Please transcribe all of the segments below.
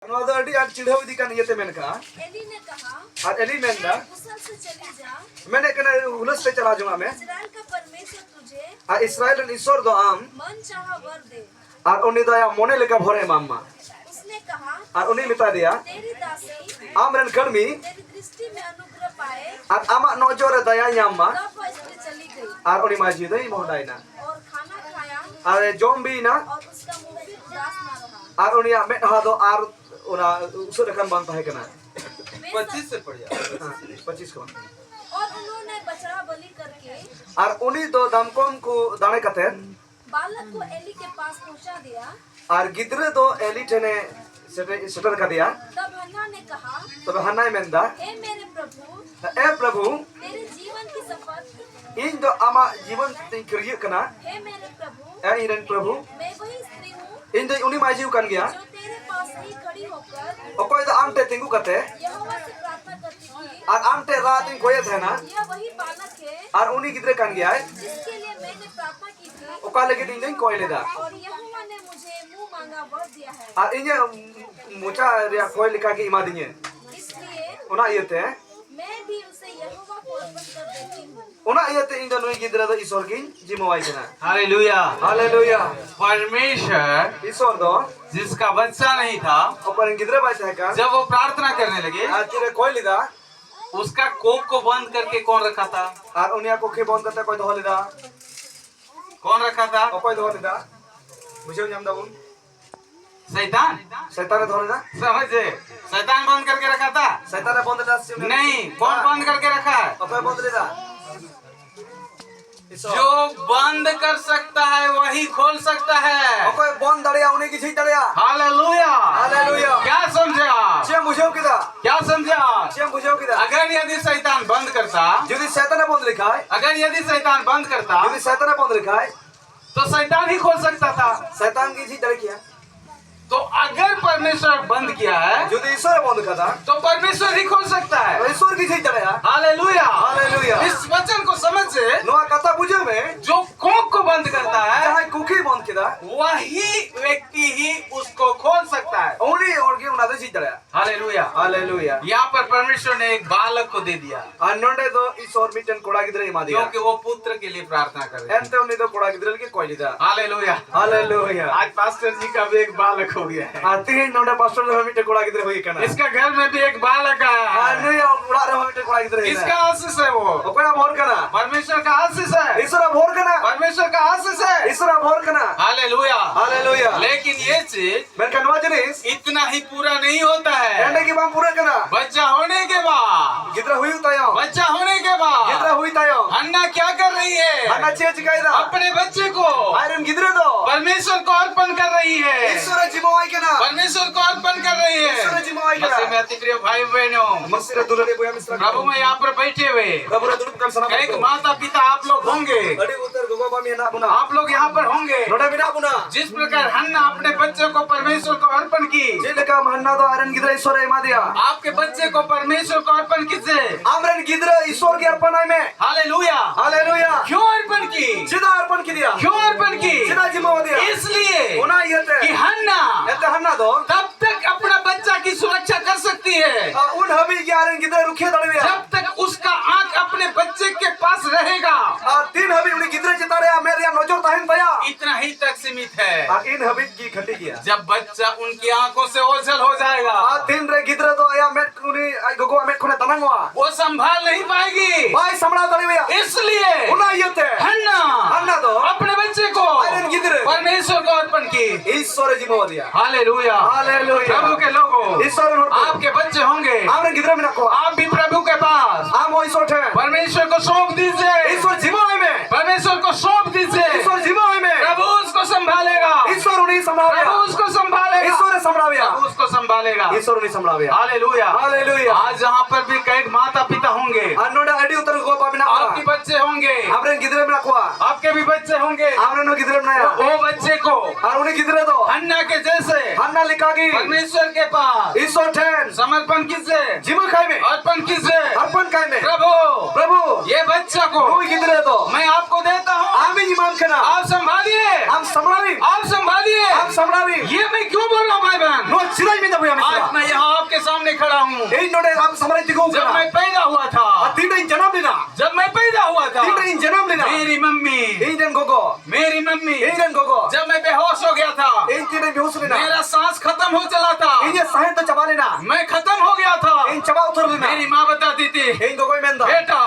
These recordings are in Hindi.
नो द अडी आट चिढ़ाव दी कान येते मेन का एली ने कहा और एली मेंदा मुसल से चली जा मैंने कने हुलस पे चला जाऊंगा मैं इस्राएल का परमेश्वर तुझे और इस्राएल ने ईश्वर दो आम मन चाहा वर दे। और उन्हीं दो या मोने लेका भरे मामा उसने कहा और उन्हीं मिता दिया तेरी दासी आम रन कर्मी तेरी दृष्टि में अनुग्रह पाए और आमा नोजोर दया यामा तब वह इसलिए चली गई और उन्हीं माजी दई मोहडाई ना और खाना खाया और जोम भी ना और उसका मुंह फिर उदास ना रहा। और उन्हीं में हादो और उना उसर कन बनता है कना 25 से पड़ जा 25 को और उन्होंने बछड़ा बलि करके और उन्हीं दो दमकोम को दाने कते बालक को एली के पास पहुंचा दिया। और गिद्रे दो एली ठने सेटर कर दिया। तब हन्ना ने कहा तो हन्ना मेंदा हे मेरे प्रभु ए प्रभु तेरे जीवन की शपथ इन दो आमा जीवन ते करिए कना हे मेरे प्रभु ए इरन प्रभु मैं वही स्त्री हूँ इन दो उन्हीं माजी कन गया जो तेरे पास ही खड़ी होकर ओकोय दो आमटे तिंगु कते यहोवा से प्रार्थना करती थी। और आमटे रात इन कोये थे ना यह वही बालक है और उन्हीं गिद्रे कन गया है जिसके लिए मैंने प्रार्थना की थी ओका लगे दिन दिन कोय लेदा और यहोवा ने मुझे मुंह मांगा वर दिया है। और इने मुचा रिया कोय लिखा के इमा दिए इसलिए उना येते मैं भी उसे यहोवा को अर्पण कर देती हूँ। उना येते इन दोनों गिद्रे दो ईश्वर की जिम्मेवारी कना हालेलुया। हालेलुया परमेश्वर ईश्वर दो जिसका बच्चा नहीं था ऊपर गिद्रे बात है का जब वो प्रार्थना करने लगे आज तेरे कोय लेदा उसका कोप को बंद करके कौन रखा था? और उन्हीं को के बंद करता कोई धो लेदा कौन रखा था? कोई धो लेदा बुझो जाम दाउन शैतान। शैतान धो लेदा समझे? शैतान बंद करके रखा था? शैतान बंद लेदा नहीं, कौन बंद करके रखा है? कोई बंद लेदा जो बंद कर सकता है वही खोल सकता है। कोई बंद दड़िया उन्हीं की छी दड़िया हालेलुया। हालेलुया क्या समझे आप? चेम बुझो किदा क्या समझे आप? चेम बुझो किदा अगर यदि शैतान बंद करता, यदि शैतान बंद लिखा है अगर यदि शैतान बंद करता यदि शैतान बंद लिखा है तो शैतान ही खोल सकता था। शैतान की छी दड़ किया तो अगर परमेश्वर बंद किया है यदि ईश्वर बंद करता तो परमेश्वर ही खोल सकता तो है। ईश्वर की छी दड़िया हालेलुया। हालेलुया इस वचन को समझ से नोआ कथा बुझो में जो कोप को बंद करता है चाहे कुकी बंद किदा वही व्यक्ति ही उसको खोल सकता है। उन्हीं और के उना छी दड़िया हालेलुया। हालेलुया यहाँ पर परमेश्वर ने एक बालक को दे दिया अन्नोंडे दो ईश्वर मिटन कोड़ा गिद्रे मा दिया क्योंकि वो पुत्र के लिए प्रार्थना कर रहे एंते उन्हीं दो कोड़ा गिद्रे के कोई लिदा हालेलुया। हालेलुया आज पास्टर जी का भी एक बालक हो गया है। आती है नोंडे पास्टर दो मिटे कोड़ा गिद्रे होई कना इसका घर में भी एक बालक आया है। अन्नु या उड़ा रे मिटे कोड़ा गिद्रे किसका आशीष है वो? ओकरा भोर कना परमेश्वर का आशीष है। ईश्वर भोर कना परमेश्वर का आशीष है। ईश्वर भोर कना हालेलुया। हालेलुया लेकिन ये चीज मैं कनवा जनिस इतना ही पूरा नहीं होता है। एंडे की बाम पूरा कना बच्चा होने के बाद गिद्रा हुई तायो बच्चा होने के गिद्रा बाद हुई तायो अन्ना क्या कर रही है? अन्ना चेच गाइदा अपने बच्चे को आयरन गिद्रे दो परमेश्वर को अर्पण कर रही है। ईश्वर जिम्मेवारी कना परमेश्वर को अर्पण कर रही है। ईश्वर जिम्मेवारी मसीह में कना अति प्रिय भाई बहनों, मसीह दुलरे बोया मिश्रा प्रभु में यहाँ पर बैठे हुए प्रभु रे दुलप कर सलाम एक माता पिता आप लोग होंगे, अड़ी उतर गोगा बामी ना बुना आप लोग यहाँ पर होंगे। नोडा बिना बुना जिस प्रकार हन्ना अपने बच्चे को परमेश्वर को अर्पण की, जे लेका महन्ना दो आयरन गिद्रा ईश्वर मा दिया आपके बच्चे को परमेश्वर को अर्पण कीजिए। आमरन गिद्रा ईश्वर के अर्पण है में हालेलुया। हालेलुया क्यों अर्पण की? सीधा अर्पण की दिया क्यों अर्पण की? सीधा जिम्मेवारी दिया इसलिए होना येते कि हन्ना येते हन्ना दो तब तक अपना बच्चा की सुरक्षा कर सकती है उन हबी के आयरन गिद्रा रुखे दड़विया जब तक उसका आंख अपने बच्चे के पास रहेगा। तीन हबी उन्हें गिद्रे चिता रे मेरे या नजर ताहिन तया इतना ही तक सीमित है। इन हबी की खटी किया जब बच्चा उनकी आंखों से ओझल हो जाएगा तीन रे गिद्रे तो या मेट उनी गोगो मेट कोने तनंगवा वो संभाल नहीं पाएगी। भाई समड़ा दड़विया इसलिए होना येते हन्ना हन्ना दो अपने बच्चे को आयरन गिद्रे परमेश्वर को अर्पण की। ईश्वर जिम्मेवारी दिया हालेलुया। हालेलुया प्रभु के लोगों, ईश्वर आपके बच्चे होंगे, आमरन गिद्रे में रखो आप भी प्रभु के पास आम हो ईश्वर है परमेश्वर को सौंप दीजिए। ईश्वर जिम्मेवारी में परमेश्वर को सौंप दीजिए। ईश्वर जिम्मेवारी में प्रभु उसको संभालेगा। ईश्वर उन्हीं संभालेगा प्रभु उसको संभालेगा। ईश्वर संभालेगा प्रभु उसको संभालेगा। ईश्वर उन्हीं संभालेगा हालेलुया। हालेलुया आज यहाँ पर भी कई माता पिता होंगे, अन्नोडा अड़ी उतर गो बाबिना आपके बच्चे होंगे, आमरन गिद्रे में रखवा आपके भी बच्चे होंगे। आमरन गिद्रे में तो वो बच्चे को और उन्हें गिद्रे दो हन्ना के जैसे हन्ना लिखागी परमेश्वर के पास ईश्वर ठहर समर्पण कीजिए, जिम्मे खाई में अर्पण कीजिए। अर्पण खाई में प्रभु प्रभु ये बच्चे बच्चा को Nui gidra to. मैं आपको देता हूँ, Ami imam kana. आप संभालिए, Am samrawi. आप संभालिए। Am samrawi. ये मैं क्यों बोल रहा हूँ भाई बहन? No sirai minta buya आज misra. मैं यहाँ आपके सामने खड़ा हूँ। Ei node am samrai tigo जब kana. मैं पैदा हुआ था, Tinda in janam lina. जब मैं पैदा हुआ था, Tinda in janam lina. मेरी मम्मी, Ei den gogo. मेरी मम्मी, Ei den gogo. जब मैं बेहोश हो गया था, Ei tinda behus lina. मेरा सांस खत्म हो चला था, Ei ye sahen to chaba lina. मैं खत्म हो गया था। Ei chaba uthar lina. मेरी माँ बताती थी, Ei gogo menda. बेटा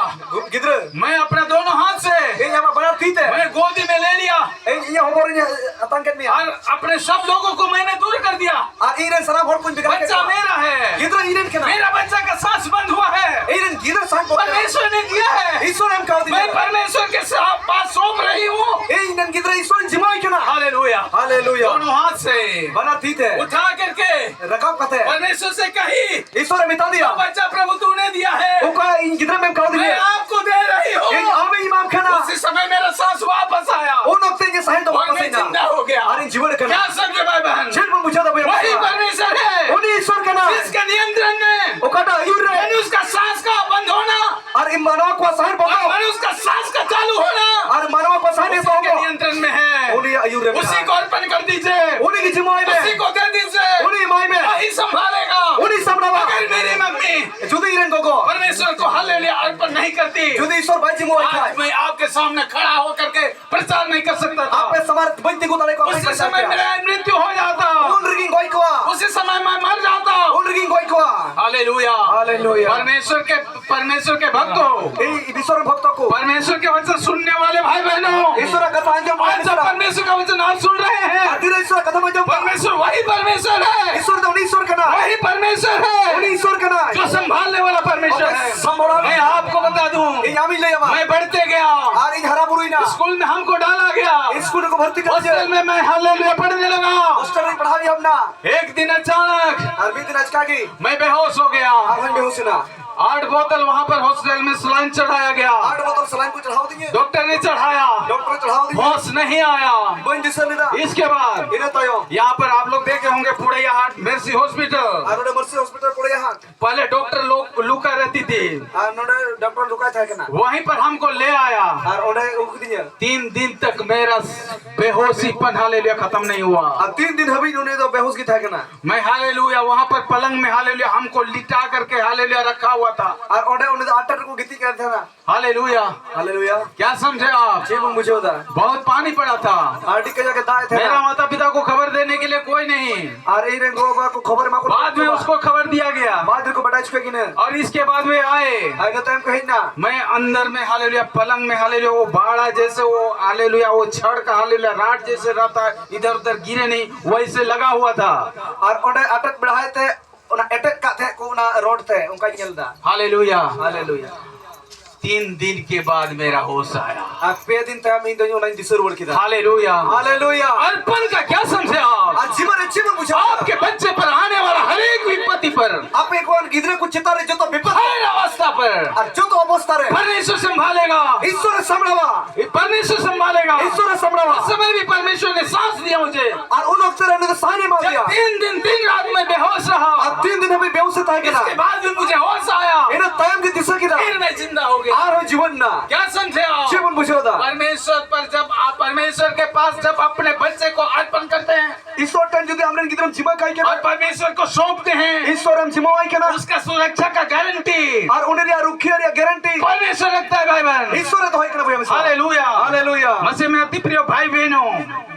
Gidra. मैं अपने दोनों हाथ से Ei ama banar tite. मैं गोदी में ले लिया Ei ye hobor ni atanket mi. और अपने सब लोगों को मैंने दूर कर दिया। Ar iren sarab hor kun bigar ke. बच्चा मेरा है, Gidra iren kana. मेरा बच्चा का सांस बंद हुआ है, Iren gidra sahen ko. परमेश्वर ने किया है। Isor am kau मैं diya. परमेश्वर के पास सौंप रही हूँ। Ei nen gidra isor jimai kana. Hallelujah, Hallelujah. दोनों हाथ से Banar tite. उठा करके Rakab kate. परमेश्वर से कही, Isor am ita जो diya. बच्चा प्रभु तूने दिया है, Uka in gidra mem kau मैं diya. आपको दे रही Ei हूँ। ame imam kana. उसी समय मेरा सांस वापस आया O nokte ye sahen to और wapas मैं ina. जिंदा हो गया। Arin jiwar क्या kana. समझे भाई बहन? Chil mo bucha da buya. वही परमेश्वर है Oni isor kana. जिसके नियंत्रण में Okata ayur re. मनुष्य का सांस का बंद होना Ar imanawa ko sahen और bogao. मनुष्य का सांस का चालू होना Ar manawa ko sahen उसी के bogo. नियंत्रण में है। Oni ayur re. उसी को अर्पण कर दीजिए, Oni ki jimai उसी me. को दे दीजिए, Oni imai me. वही संभालेगा। Oni samrawa. अगर मेरी मम्मी Judi iren gogo. परमेश्वर को हालेलुया अर्पण नहीं करती, Judi isor bai jimoi आज khai. मैं आपके सामने खड़ा होकर के प्रचार नहीं कर सकता था। Ape samar banti ko tale ko apne उसी समय मेरा मृत्यु हो जाता, Un riging goi ko. उसी समय मैं मर जाता। Un riging goi ko. Hallelujah, Hallelujah. परमेश्वर के भक्तों, Ei isor bhakta ko. परमेश्वर के वचन सुनने वाले भाई बहनों, Isor ka tanjam आज जब परमेश्वर का वचन आप सुन रहे हैं, Adira isor ka tamajam. परमेश्वर वही परमेश्वर है, Isor da oni isor kana. वही परमेश्वर है Oni isor kana. जो संभालने वाला परमेश्वर है। संभालने- मैं आपको बता दूं, Ei ami le ama. मैं बढ़ते गया, Ar in hara burui na. School में हमको डाला गया, School ko bharti kar hostel diya. में मैं हालेलुया पढ़ने लगा। Hostel mein padhavi humna. एक दिन अचानक Ar bit din ajka ki. मैं बेहोश हो गया। Avan behus na. 8 बोतल वहाँ पर हॉस्टल में सलाइन चढ़ाया गया, 8 botol saline ko chadhaw diye. Doctor ने चढ़ाया, Doctor chadhaw diye. होश नहीं आया। Boin disal na. इसके बाद Ina tayo. यहाँ पर आप लोग देखे होंगे Puraiya Haat mercy hospital, Ar ode mercy hospital pore yahan. पहले डॉक्टर लोग लुका रहती थी, Ar node doctor lukai tha kana. वहीं पर हमको ले आया। Ar ode uk diya. 3 दिन तक मेरा बेहोशीपन हालेलुया खत्म नहीं हुआ। Ar 3 din habi nune to behus ki tha kana. मैं हालेलुया वहाँ पर पलंग में हालेलुया हमको लिटा करके हालेलुया रखा हुआ था। Ar ode une to 8 ko giti kar tha na. Hallelujah, Hallelujah. क्या समझे आप? Je bung bujho da. बहुत पानी पड़ा था। Ar dik ja ke dae tha. मेरा माता पिता को खबर देने के लिए कोई नहीं, Ar ei ren go ba ko khabar ma ko. बाद में उसको खबर दिया गया Baad ko badai chukhe ki ne. और इसके बाद वे आए। Ai na time kahin na. मैं अंदर में हालेलुया पलंग में हालेलुया वो बाड़ा जैसे वो हालेलुया वो छड़ का हालेलुया राट जैसे रहता है, इधर उधर गिरे नहीं, वैसे लगा हुआ था। Ar ode attack badhae the. Ona attack ka the ko na road the. Unka nyel da. Hallelujah, Hallelujah. 3 दिन के बाद मेरा होश आया। Ar pe din ta min do ona disar word ki da. Hallelujah, Hallelujah. अर्पण का क्या समझे आप? Ar jiman bujho. आपके बच्चे पर आने वाला हर एक विपत्ति पर, Ape ko an gidre ko chitare joto bipat. हर अवस्था पर Ar joto obostha re. परमेश्वर संभालेगा, Isor samrawa. परमेश्वर संभालेगा। Isor samrawa. उस समय भी परमेश्वर ने सांस दिया मुझे। Ar un okte re ne sahne ma जब diya. 3 दिन 3 रात में बेहोश रहा, Ar 3 din habi behus tha इसके kana. बाद भी मुझे होश आया, Ina time ki disar ki da. फिर मैं जिंदा हो गया। Ar ho jiwan na. क्या समझे आप? Jiwan bujho da. परमेश्वर पर जब आप परमेश्वर के पास जब अपने बच्चे को अर्पण करते हैं Isor time jodi amren gidram jima kai और kana. परमेश्वर को सौंपते हैं, Isor am jima ai kana. उसका सुरक्षा का guarantee Ar uner ya rukhi ya guarantee. परमेश्वर रखता है भाई बहन। Isor to hoy kana bhai amsa. Hallelujah, Hallelujah. मसीह में अति प्रिय भाई बहनों,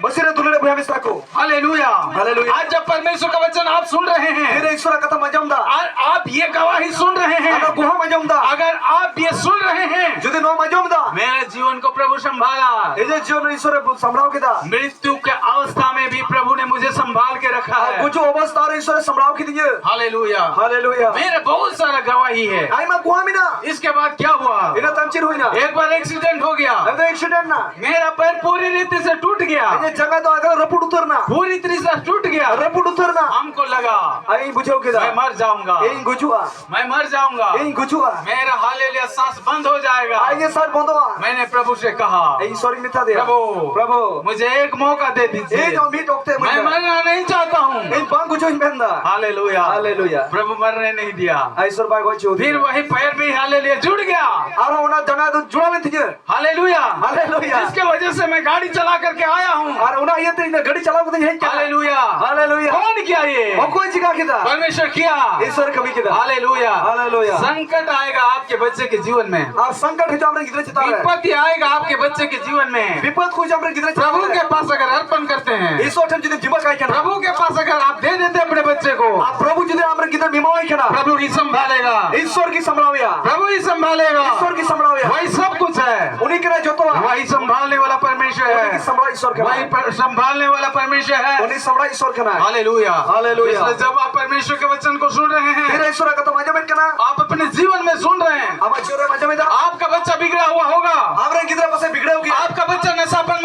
Basire dulere bhai amsa ko. Hallelujah. Hallelujah. आज जब परमेश्वर का वचन आप सुन रहे हैं Mere isor katha majam da. और आप ये गवाही सुन रहे हैं, Ana guha majam da. अगर आप ये सुन रहे हैं, Jodi no majam da. मेरे जीवन को प्रभु संभाला, Eje jiwan isor samrao ki da. मृत्यु के अवस्था में भी प्रभु ने मुझे संभाल के रखा Ar है। kuch obostha re isor samrao ki diye. Hallelujah, Hallelujah. मेरे बहुत सारा गवाही है। Ai ma guha mina. इसके बाद क्या हुआ? Ina tamchir hoy na. एक बार एक्सीडेंट हो गया, Ado accident na. मेरा पैर पूरी रीति से टूट गया, Eje jaga to agar rapud utar na. पूरी तरीके से टूट गया। Rapud utar na. हमको लगा Ai bujho ki मैं da. मर जाऊंगा, Ei gujua. मैं मर जाऊंगा, Ei gujua. मेरा हालेलुया सांस बंद हो जाएगा। Ai ye sar bondoa. मैंने प्रभु से कहा, Ei sorry mitha de. प्रभु Prabhu. मुझे एक मौका दे Ei दीजिए, no meet okte मैं मरना नहीं चाहता हूँ। इन बांग कुछ इन बंदा हालेलुया हालेलुया प्रभु मरने नहीं दिया। ऐश्वर भाई कोई चोदी फिर वही पैर भी हालेलुया जुड़ गया। और उना जना तो जुड़ा में थी हालेलुया हालेलुया जिसके वजह से मैं गाड़ी चला करके आया हूँ। और उना ये तो गाड़ी चलाओ तो यही क्या हालेलुया हालेलुया कौन किया ये? और कोई जगह किदा परमेश्वर किया। ईश्वर कभी किदा हालेलुया हालेलुया संकट आएगा आपके बच्चे के जीवन में, और संकट है जो हमरे गिदरे चिता है विपत्ति आएगा आपके बच्चे के जीवन में। विपद कुछ हमरे गिदरे प्रभु के पास अगर अर्पण करते हैं, ईश्वर ठम जिदे जिमा काय केना प्रभु के पास अगर आप दे देते अपने बच्चे को, आप प्रभु जिदे हमरे गिदरे बिमाई केना प्रभु ही संभालेगा। ईश्वर की संभलाविया प्रभु ही संभालेगा। ईश्वर की संभलाविया वही सब कुछ है। उन्हीं के जो तो वही संभालने वाला परमेश्वर है। संभला ईश्वर के वही संभालने वाला परमेश्वर है। उन्हीं संभला ईश्वर के ना हालेलुया हालेलुया इसलिए जब आप परमेश्वर के वचन को सुन रहे हैं, फिर ईश्वर का तो मजा में केना आप अपने जीवन में सुन रहे हैं, अब जीवन मजा में आपका बच्चा बिगड़ा हुआ होगा, हमरे गिदरे बसे बिगड़े होगी आपका बच्चा नशापन में